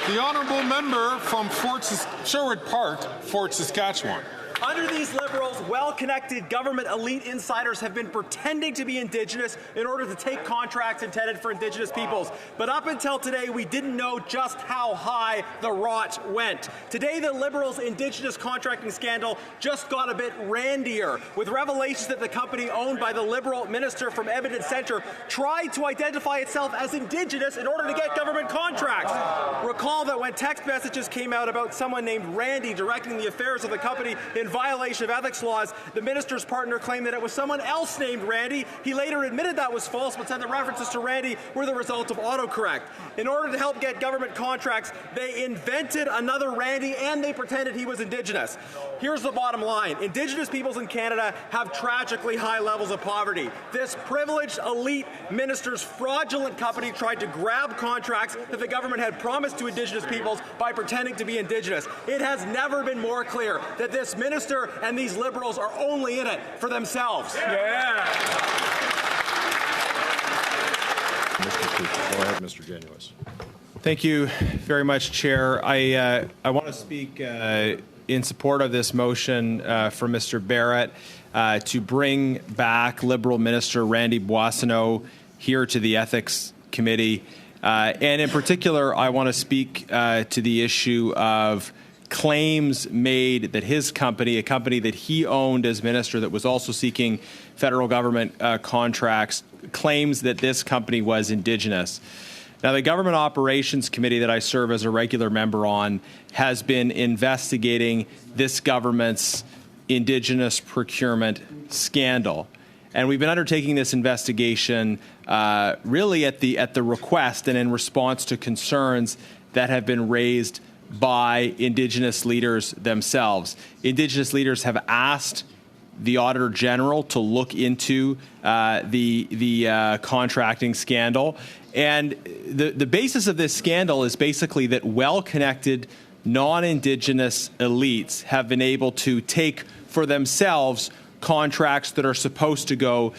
The honourable member from Sherwood Park, Fort Saskatchewan. Under these Liberals, well-connected government elite insiders have been pretending to be Indigenous in order to take contracts intended for Indigenous peoples. But up until today, we didn't know just how high the rot went. Today, the Liberals' Indigenous contracting scandal just got a bit randier, with revelations that the company owned by the Liberal minister from Edmonton Centre tried to identify itself as Indigenous in order to get government contracts. Recall that when text messages came out about someone named Randy directing the affairs of the company in violation of ethics laws, the minister's partner claimed that it was someone else named Randy. He later admitted that was false, but said the references to Randy were the result of autocorrect. In order to help get government contracts, they invented another Randy and they pretended he was Indigenous. Here's the bottom line. Indigenous peoples in Canada have tragically high levels of poverty. This privileged elite minister's fraudulent company tried to grab contracts that the government had promised to Indigenous peoples by pretending to be Indigenous. It has never been more clear that this minister and these Liberals are only in it for themselves. Yeah. Go ahead, Mr. Genuous. Thank you very much, Chair. I want to speak in support of this motion from Mr. Barrett to bring back Liberal Minister Randy Boastino here to the Ethics Committee. And in particular, I want to speak to the issue of claims made that his company, a company that he owned as minister that was also seeking federal government contracts, claims that this company was Indigenous. Now, the Government Operations Committee that I serve as a regular member on has been investigating this government's Indigenous procurement scandal. And we've been undertaking this investigation really at the request and in response to concerns that have been raised by Indigenous leaders themselves. Indigenous leaders have asked the Auditor General to look into the contracting scandal. And the basis of this scandal is basically that well-connected non-Indigenous elites have been able to take for themselves contracts that are supposed to go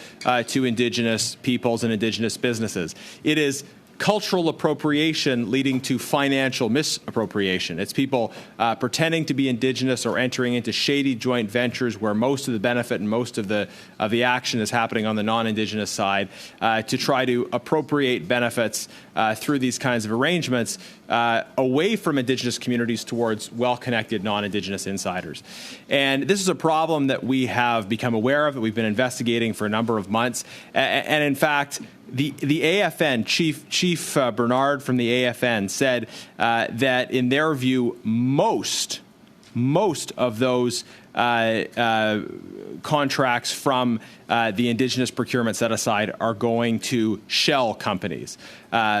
to Indigenous peoples and Indigenous businesses. It is cultural appropriation leading to financial misappropriation. It's people pretending to be Indigenous or entering into shady joint ventures where most of the benefit and most of the action is happening on the non-Indigenous side to try to appropriate benefits through these kinds of arrangements away from Indigenous communities towards well-connected non-Indigenous insiders. And this is a problem that we have become aware of, that we've been investigating for a number of months. And in fact, the AFN, Chief Bernard from the AFN said that in their view, most of those contracts from the Indigenous procurement set aside are going to shell companies.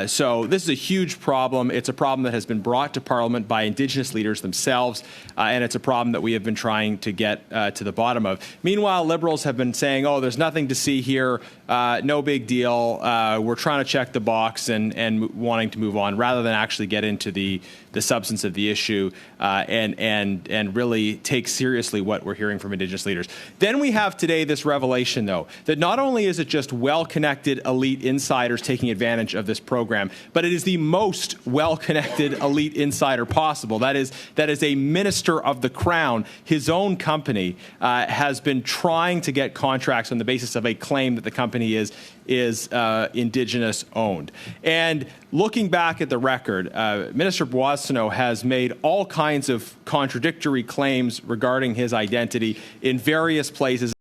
So this is a huge problem. It's a problem that has been brought to Parliament by Indigenous leaders themselves, and it's a problem that we have been trying to get to the bottom of. Meanwhile, Liberals have been saying, oh, there's nothing to see here, no big deal, we're trying to check the box and wanting to move on, rather than actually get into the substance of the issue and really take seriously what we're hearing from Indigenous leaders. Then we have today this revelation, though, that not only is it just well-connected elite insiders taking advantage of this program, but it is the most well-connected elite insider possible. That is a minister of the Crown. His own company has been trying to get contracts on the basis of a claim that the company is Indigenous owned. And looking back at the record, Minister Boastino has made all kinds of contradictory claims regarding his identity in various places.